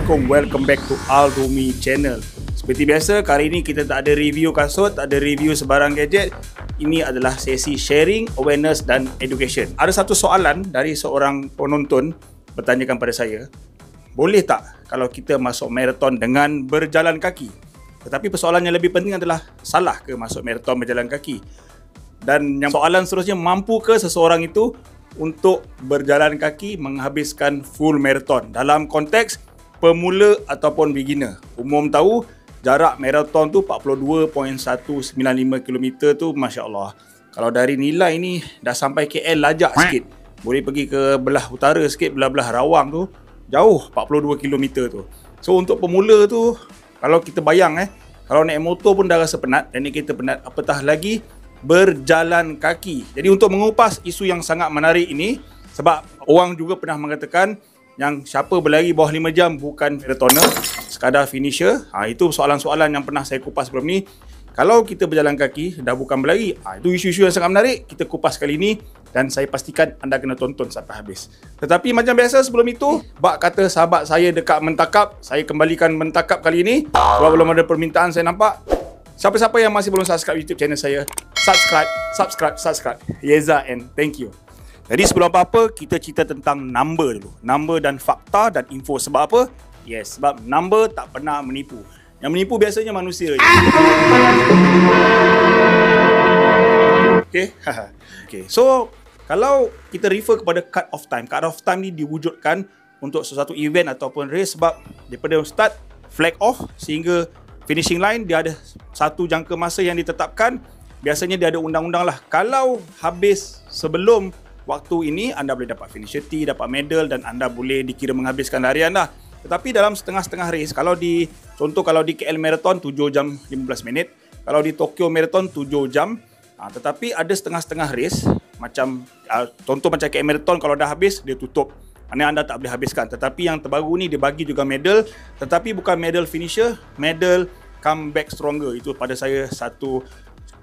Assalamualaikum, welcome back to Al-Rumi Channel. Seperti biasa, kali ini kita tak ada review kasut, tak ada review sebarang gadget. Ini adalah sesi sharing, awareness dan education. Ada satu soalan dari seorang penonton bertanyakan pada saya, boleh tak kalau kita masuk maraton dengan berjalan kaki? Tetapi persoalan yang lebih penting adalah, salah ke masuk maraton berjalan kaki? Dan yang soalan seterusnya, mampu ke seseorang itu untuk berjalan kaki menghabiskan full marathon dalam konteks pemula ataupun beginner. Umum tahu jarak marathon tu 42.195 km tu, Masya Allah. Kalau dari nilai ni dah sampai KL lajak sikit, boleh pergi ke belah utara sikit, belah-belah Rawang tu jauh 42 km tu. So untuk pemula tu, kalau kita bayang kalau naik motor pun dah rasa penat, dan ni kita penat, apatah lagi berjalan kaki. Jadi untuk mengupas isu yang sangat menarik ini, sebab orang juga pernah mengatakan yang siapa berlari bawah 5 jam bukan marathoner, sekadar finisher. Itu soalan-soalan yang pernah saya kupas sebelum ni. Kalau kita berjalan kaki dah bukan berlari, itu isu-isu yang sangat menarik. Kita kupas kali ini dan saya pastikan anda kena tonton sampai habis. Tetapi macam biasa sebelum itu, bak kata sahabat saya dekat mentakap, saya kembalikan mentakap kali ini sebab belum ada permintaan saya nampak. Siapa-siapa yang masih belum subscribe YouTube channel saya, subscribe. Yeza and thank you. Jadi sebelum apa-apa, kita cerita tentang number dulu. Number dan fakta dan info. Sebab apa? Yes, sebab number tak pernah menipu. Yang menipu biasanya manusia je. Okay. So, kalau kita refer kepada cut off time ni diwujudkan untuk sesuatu event ataupun race sebab daripada start, flag off sehingga finishing line, dia ada satu jangka masa yang ditetapkan. Biasanya dia ada undang-undang lah. Kalau habis sebelum waktu ini, anda boleh dapat finisher T, dapat medal dan anda boleh dikira menghabiskan larian lah. Tetapi dalam setengah-setengah race, kalau di KL Marathon 7 jam 15 minit, kalau di Tokyo Marathon 7 jam, tetapi ada setengah-setengah race, macam contoh macam KL Marathon, kalau dah habis, dia tutup. Maknanya anda tak boleh habiskan. Tetapi yang terbaru ni dia bagi juga medal, tetapi bukan medal finisher, medal come back stronger. Itu pada saya satu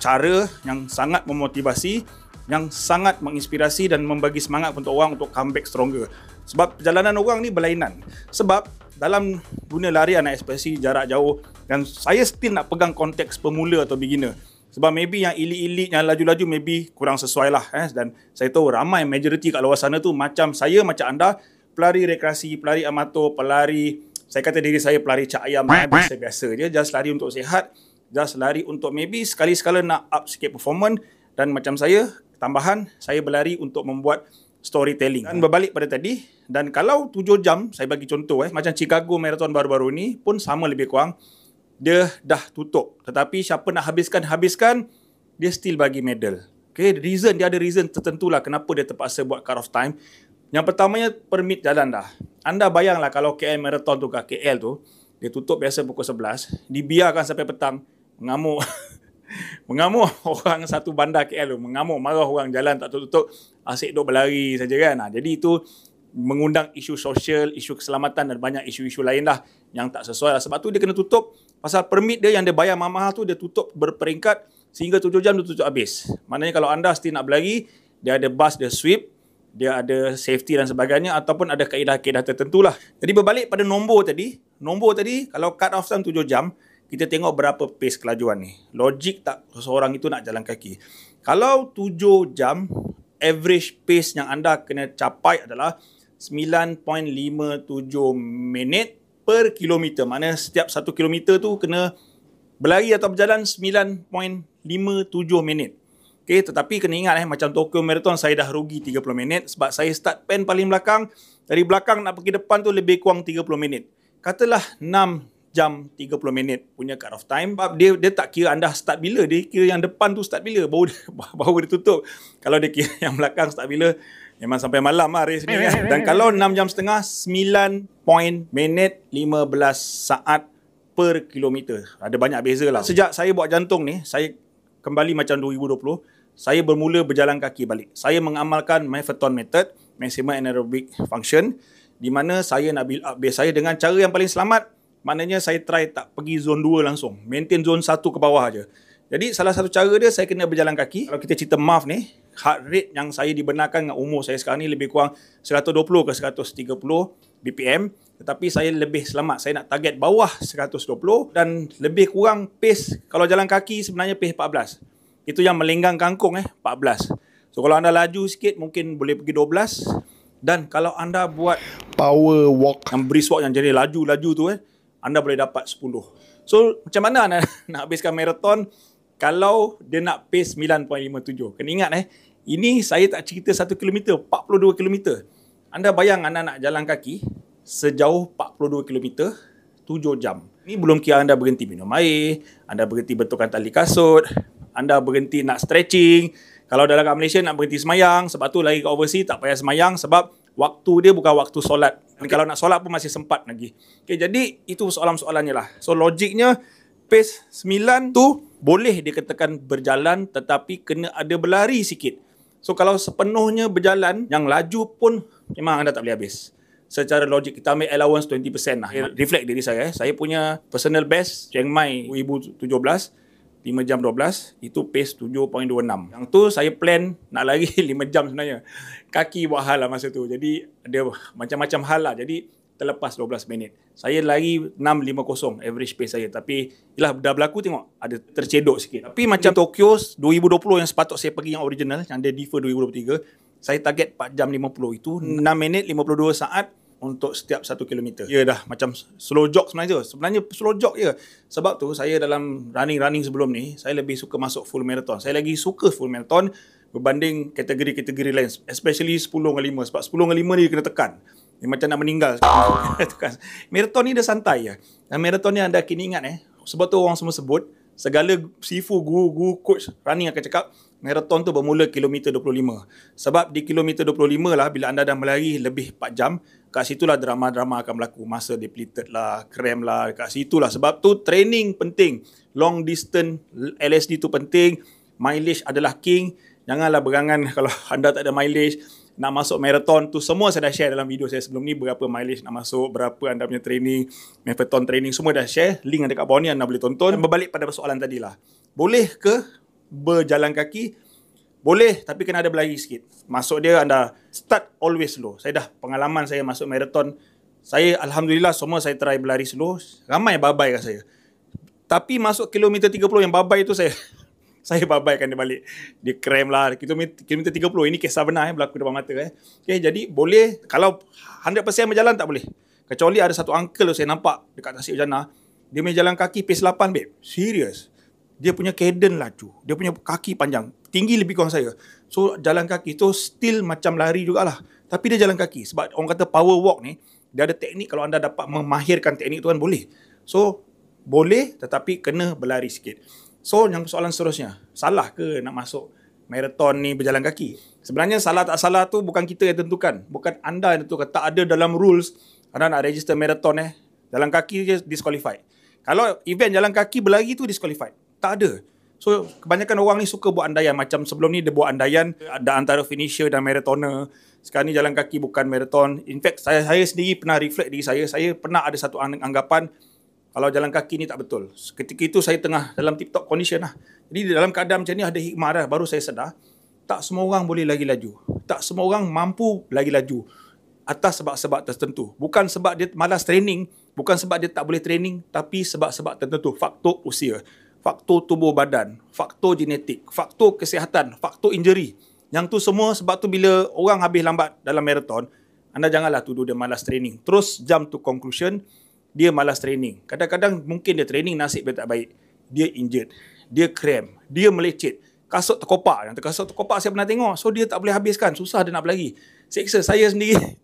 cara yang sangat memotivasi, yang sangat menginspirasi dan membagi semangat untuk orang untuk come back stronger. Sebab perjalanan orang ni berlainan. Sebab dalam dunia larian, especially jarak jauh, dan saya still nak pegang konteks pemula atau beginner. Sebab maybe yang elit-elit, yang laju-laju maybe kurang sesuai lah. Dan saya tahu ramai majoriti kat luar sana tu macam saya, macam anda, pelari rekreasi, pelari amatur, pelari, saya kata diri saya pelari cak ayam, biasa-biasa je, just lari untuk sihat, just lari untuk maybe sekali-sekala nak up sikit performance. Dan macam saya, tambahan, saya berlari untuk membuat storytelling. Dan berbalik pada tadi, dan kalau 7 jam, saya bagi contoh, macam Chicago Marathon baru-baru ni pun sama lebih kurang, dia dah tutup. Tetapi siapa nak habiskan, dia still bagi medal. Okay, dia ada reason tertentu lah kenapa dia terpaksa buat cut off time. Yang pertamanya, permit jalan dah. Anda bayanglah kalau KL Marathon tu kat KL tu, dia tutup biasa pukul 11, dibiarkan sampai petang, mengamuk. Mengamuk orang satu bandar KL tu, mengamuk, marah orang jalan tak tutup, asyik duk berlari saja kan. Jadi itu mengundang isu sosial, isu keselamatan dan banyak isu-isu lain lah yang tak sesuai lah. Sebab tu dia kena tutup. Pasal permit dia yang dia bayar mahal tu, dia tutup berperingkat sehingga 7 jam dia tutup habis. Maknanya kalau anda still nak berlari, dia ada bus, dia sweep, dia ada safety dan sebagainya, ataupun ada kaedah-kaedah tertentu lah. Jadi berbalik pada nombor tadi, kalau cut off time 7 jam, kita tengok berapa pace kelajuan ni. Logik tak seseorang itu nak jalan kaki? Kalau 7 jam, average pace yang anda kena capai adalah 9.57 minit per kilometer. Maknanya setiap 1 kilometer tu kena berlari atau berjalan 9.57 minit. Okay, tetapi kena ingat macam Tokyo Marathon saya dah rugi 30 minit sebab saya start pen paling belakang. Dari belakang nak pergi depan tu lebih kurang 30 minit. Katalah 6 jam 30 minit punya cut off time. Dia tak kira anda start bila, dia kira yang depan tu start bila, baru dia tutup. Kalau dia kira yang belakang start bila, memang sampai malam lah race ni kan. Dan kalau 6 jam setengah, 9 minit 15 saat per kilometer. Ada banyak beza lah. Sejak saya buat jantung ni, saya kembali macam 2020, saya bermula berjalan kaki balik. Saya mengamalkan Maffetone method, maximum anaerobic function, di mana saya nak build up base saya dengan cara yang paling selamat. Maknanya saya try tak pergi zone 2 langsung, maintain zone 1 ke bawah aja. Jadi salah satu cara dia, saya kena berjalan kaki. Kalau kita cerita MAF ni, heart rate yang saya dibenarkan dengan umur saya sekarang ni lebih kurang 120 ke 130. BPM, tetapi saya lebih selamat. Saya nak target bawah 120 dan lebih kurang pace. Kalau jalan kaki sebenarnya pace 14. Itu yang melenggang kangkung 14. So kalau anda laju sikit mungkin boleh pergi 12. Dan kalau anda buat power walk, yang brisk walk yang jadi laju-laju tu anda boleh dapat 10. So macam mana anda nak habiskan marathon kalau dia nak pace 9.57? Kena ingat ini saya tak cerita 1 km, 42 km. Anda bayang anda nak jalan kaki sejauh 42 km 7 jam. Ini belum kira anda berhenti minum air, anda berhenti betulkan tali kasut, anda berhenti nak stretching. Kalau dalam kat Malaysia nak berhenti semayang, sebab tu lagi kat overseas tak payah semayang sebab waktu dia bukan waktu solat. Kalau nak solat pun masih sempat lagi. Okay, jadi itu soalan-soalannya lah. So logiknya pace 9 tu boleh dikatakan berjalan tetapi kena ada berlari sikit. So kalau sepenuhnya berjalan, yang laju pun memang anda tak boleh habis. Secara logik kita ambil allowance 20% lah. Reflect diri saya. Saya punya personal best Chiang Mai 2017 5 jam 12, itu pace 7.26. Yang tu saya plan nak lari 5 jam sebenarnya. Kaki buat hal lah masa tu. Jadi ada macam-macam hal lah. Jadi terlepas 12 minit. Saya lari 6.50 average pace saya. Tapi yelah dah berlaku tengok ada tercedok sikit. Tapi macam Tokyo 2020 yang sepatut saya pergi yang original, yang dia defer 2023, saya target 4 jam 50. Itu 6 minit 52 saat untuk setiap 1 kilometer. Ya dah macam slow jog sebenarnya. Sebenarnya slow jog je. Sebab tu saya dalam running sebelum ni, saya lebih suka masuk full marathon. Saya lagi suka full marathon berbanding kategori-kategori lain. Especially 10 dengan 5. Sebab 10 dengan 5 ni kena tekan. Dia macam nak meninggal. Marathon ni dah santai je. Dan marathon ni anda kini ingat sebab tu orang semua sebut, segala sifu, guru, coach running akan cakap, marathon tu bermula kilometer 25. Sebab di kilometer 25 lah, bila anda dah melari lebih 4 jam, kat situlah drama-drama akan berlaku. Masa depleted lah, cramp lah, kat situlah. Sebab tu training penting. Long distance, LSD tu penting. Mileage adalah king. Janganlah berangan kalau anda tak ada mileage. Nak masuk marathon tu, semua saya dah share dalam video saya sebelum ni. Berapa mileage nak masuk, berapa anda punya training, marathon training, semua dah share. Link ada kat bawah ni, anda boleh tonton. Berbalik pada soalan tadi lah. Boleh ke berjalan kaki? Boleh, tapi kena ada berlari sikit. Masuk dia anda start always slow. Saya dah pengalaman saya masuk marathon. Saya Alhamdulillah semua saya try berlari slow. Ramai babai kat saya. Tapi masuk kilometer 30 yang babai tu saya babaikan dia balik. Dia cramp lah. Kilometer 30. Ini kisah benar berlaku depan mata. Okay, jadi boleh. Kalau 100% berjalan tak boleh. Kecuali ada satu uncle saya nampak dekat Tasik Jannah. Dia main jalan kaki pace 8 babe. Serius. Dia punya cadence laju. Dia punya kaki panjang. Tinggi lebih kurang saya. So, jalan kaki tu still macam lari jugalah. Tapi dia jalan kaki. Sebab orang kata power walk ni, dia ada teknik. Kalau anda dapat memahirkan teknik tu kan boleh. So, boleh tetapi kena berlari sikit. So, yang soalan seterusnya. Salah ke nak masuk marathon ni berjalan kaki? Sebenarnya salah tak salah tu bukan kita yang tentukan. Bukan anda yang tentukan. Tak ada dalam rules. Anda nak register marathon jalan kaki je disqualified. Kalau event jalan kaki berlari tu disqualified. Tak ada. So, kebanyakan orang ni suka buat andaian. Macam sebelum ni dia buat andaian, ada antara finisher dan marathoner. Sekarang ni jalan kaki bukan marathon. In fact, saya sendiri pernah reflect diri saya. Saya pernah ada satu anggapan, kalau jalan kaki ni tak betul. Ketika itu saya tengah dalam tip-top condition lah. Jadi dalam keadaan macam ni ada hikmah dah. Baru saya sedar, tak semua orang boleh lagi laju. Tak semua orang mampu lagi laju. Atas sebab-sebab tertentu. Bukan sebab dia malas training. Bukan sebab dia tak boleh training. Tapi sebab-sebab tertentu. Faktor usia. Faktor tubuh badan, faktor genetik, faktor kesihatan, faktor injury. Yang tu semua sebab tu bila orang habis lambat dalam marathon, anda janganlah tuduh dia malas training. Terus jump to conclusion, dia malas training. Kadang-kadang mungkin dia training nasib dia tak baik. Dia injured, dia cramp, dia melecet. Kasut terkopak. Yang kasut terkopak saya pernah tengok. So dia tak boleh habiskan, susah dia nak berlari. Seksa saya sendiri.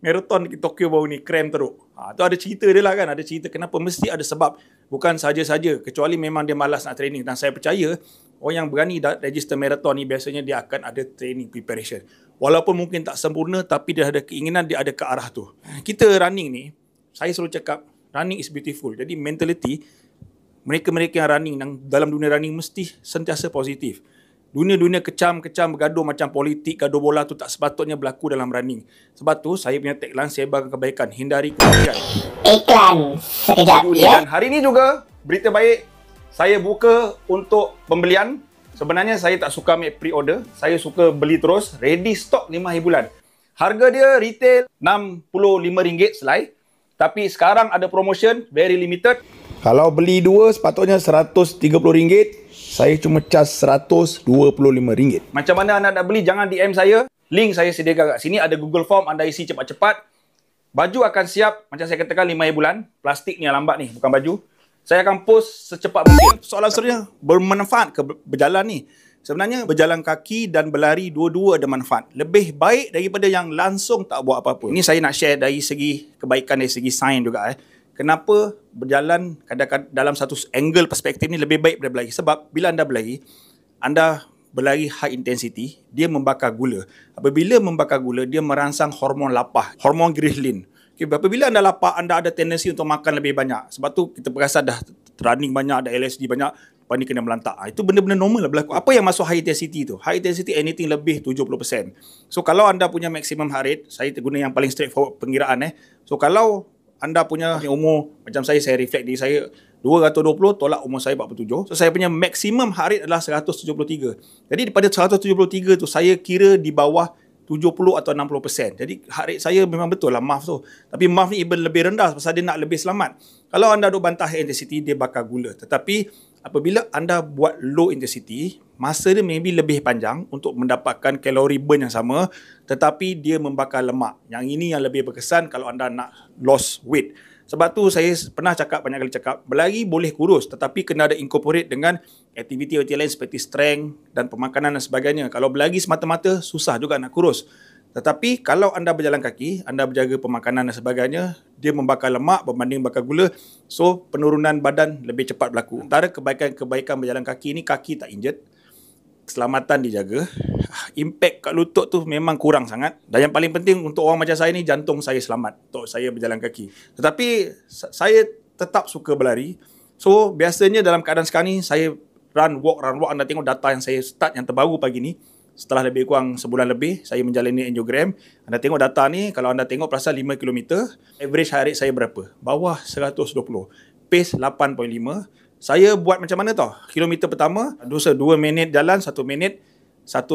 Marathon di Tokyo baru ni, cramp teruk. Tu ada cerita dia lah kan. Ada cerita kenapa, mesti ada sebab. Bukan saja-saja. Kecuali memang dia malas nak training. Dan saya percaya, orang yang berani register marathon ni, biasanya dia akan ada training preparation. Walaupun mungkin tak sempurna, tapi dia ada keinginan, dia ada ke arah tu. Kita running ni, saya selalu cakap, running is beautiful. Jadi mentality, mereka-mereka yang running, dalam dunia running mesti sentiasa positif. Dunia-dunia kecam bergaduh macam politik, gaduh bola tu tak sepatutnya berlaku dalam running. Sebab tu saya punya tagline, sebarkan kebaikan, hindari kerugian. Iklan sekejap ya. Dan hari ni juga berita baik, saya buka untuk pembelian. Sebenarnya saya tak suka ambil pre-order, saya suka beli terus, ready stock 5 hari bulan. Harga dia retail RM65 selai. Tapi sekarang ada promotion, very limited. Kalau beli dua sepatutnya RM130. Saya cuma cas RM125. Macam mana anda nak beli, jangan DM saya. Link saya sediakan kat sini. Ada Google Form, anda isi cepat-cepat. Baju akan siap, macam saya katakan 5 bulan. Plastik ni yang lambat ni, bukan baju. Saya akan post secepat mungkin. Soalan seterusnya, bermanfaat ke berjalan ni? Sebenarnya berjalan kaki dan berlari dua-dua ada manfaat. Lebih baik daripada yang langsung tak buat apa-apa. Ini saya nak share dari segi kebaikan, dari segi sains juga. Kenapa berjalan kadang-kadang dalam satu angle perspektif ni lebih baik daripada berlari? Sebab bila anda berlari high intensity, dia membakar gula. Apabila membakar gula, dia merangsang hormon lapar, hormon ghrelin. Okay, apabila anda lapar, anda ada tendensi untuk makan lebih banyak. Sebab tu kita perasan dah running banyak, ada LSD banyak, lepas ni kena melantak. Itu benda-benda normal lah berlaku. Apa yang masuk high intensity tu? High intensity anything lebih 70%. So kalau anda punya maximum heart rate, saya guna yang paling straightforward pengiraan. So kalau anda punya umur, macam saya reflect diri saya 220, tolak umur saya 47. So saya punya maximum heart rate adalah 173. Jadi daripada 173 tu, saya kira di bawah 70 atau 60%. Jadi heart rate saya memang betul lah MAF tu. Tapi MAF ni even lebih rendah pasal dia nak lebih selamat. Kalau anda duk bantah high intensity, dia bakar gula. Tetapi apabila anda buat low intensity, masa dia maybe lebih panjang untuk mendapatkan kalori burn yang sama, tetapi dia membakar lemak. Yang ini yang lebih berkesan kalau anda nak lost weight. Sebab tu saya pernah banyak kali cakap, berlari boleh kurus, tetapi kena ada incorporate dengan aktiviti-aktiviti lain seperti strength dan pemakanan dan sebagainya. Kalau berlari semata-mata, susah juga nak kurus. Tetapi kalau anda berjalan kaki, anda berjaga pemakanan dan sebagainya, dia membakar lemak berbanding bakar gula. So, penurunan badan lebih cepat berlaku. Antara kebaikan berjalan kaki ni, kaki tak injet, keselamatan dijaga, impact kat lutut tu memang kurang sangat. Dan yang paling penting untuk orang macam saya ni, jantung saya selamat untuk saya berjalan kaki. Tetapi saya tetap suka berlari. So biasanya dalam keadaan sekarang ni, saya run walk. Anda tengok data yang saya start yang terbaru pagi ni, setelah lebih kurang sebulan lebih saya menjalani angiogram. Anda tengok data ni, kalau anda tengok perasan 5 km, average heart rate saya berapa? Bawah 120, pace 8.5. Saya buat macam mana tau? Kilometer pertama, 2 minit jalan, 1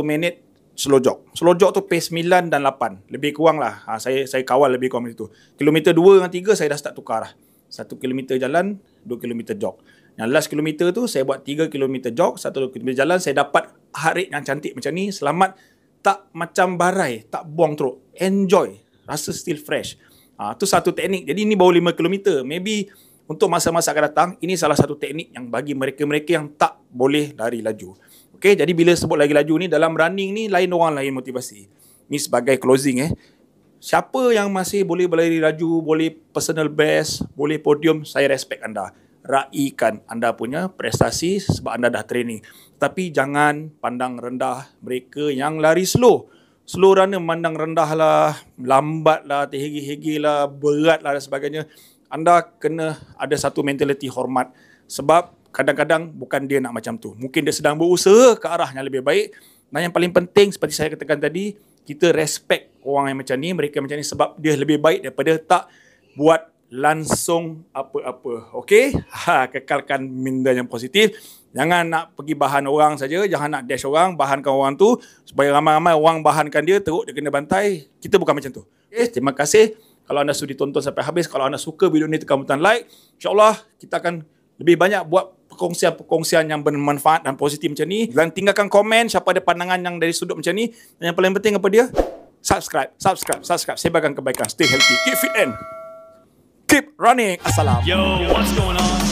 minit slow jog. Slow jog tu pace 9 dan 8. Lebih kurang lah. Saya kawal lebih kurang macam tu. Kilometer 2 dengan 3 saya dah start tukar lah. 1 kilometer jalan, 2 kilometer jog. Yang last kilometer tu saya buat 3 kilometer jog, 1 kilometer jalan. Saya dapat heart rate yang cantik macam ni. Selamat, tak macam barai, tak buang teruk. Enjoy. Rasa still fresh. Tu satu teknik. Jadi ini baru 5 kilometer. Maybe untuk masa-masa akan datang, ini salah satu teknik yang bagi mereka-mereka yang tak boleh lari laju. Okay, jadi bila sebut lagi laju ni, dalam running ni, lain orang lain motivasi. Ni sebagai closing siapa yang masih boleh berlari laju, boleh personal best, boleh podium, saya respect anda. Raikan anda punya prestasi sebab anda dah training. Tapi jangan pandang rendah mereka yang lari slow. Slow runner memandang rendah lah, lambat lah, terhegi-hegi lah, berat lah dan sebagainya. Anda kena ada satu mentaliti hormat. Sebab kadang-kadang bukan dia nak macam tu. Mungkin dia sedang berusaha ke arah yang lebih baik. Dan yang paling penting seperti saya katakan tadi, kita respect orang yang macam ni, mereka macam ni sebab dia lebih baik daripada tak buat langsung apa-apa. Okey? Kekalkan minda yang positif. Jangan nak pergi bahan orang saja, jangan nak dash orang, bahankan orang tu supaya ramai-ramai orang bahankan dia, teruk dia kena bantai. Kita bukan macam tu. Okay? Terima kasih. Kalau anda sudi tonton sampai habis, kalau anda suka video ni, tekan butang like. InsyaAllah kita akan lebih banyak buat perkongsian-perkongsian yang bermanfaat dan positif macam ni. Dan tinggalkan komen siapa ada pandangan yang dari sudut macam ni. Dan yang paling penting apa dia? Subscribe. Sebarkan kebaikan. Stay healthy. Keep fit and keep running. Assalam. Yo, what's going on?